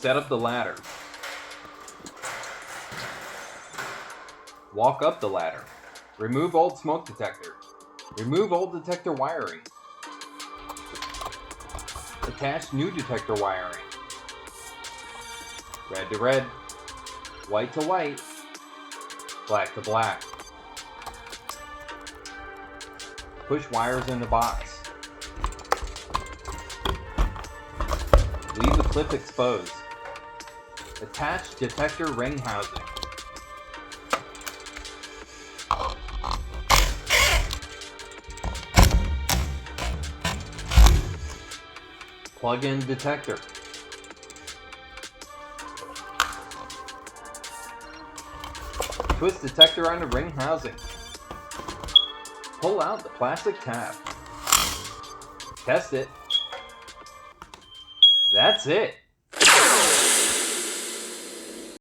Set up the ladder. Walk up the ladder. Remove old smoke detector. Remove old detector wiring. Attach new detector wiring. Red to red. White to white. Black to black. Push wires in the box. Leave the clip exposed. Attach detector ring housing. Plug in detector. Twist detector on the ring housing. Pull out the plastic tab. Test it. That's it.